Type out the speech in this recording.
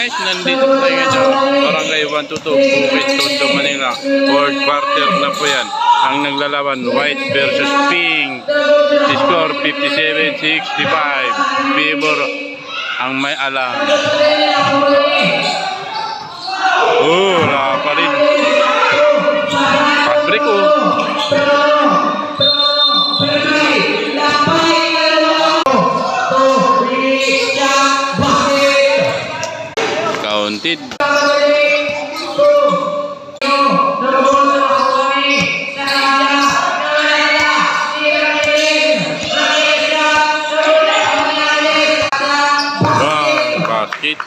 guys, nandito tayo ngayon. Barangay 122, Bukid, Tondo, Manila. Fourth quarter na po yan. Ang naglalaban, white versus pink. Score 57-65. Favor ang may alam. Wala pa rin. Fast break Counted. Basket.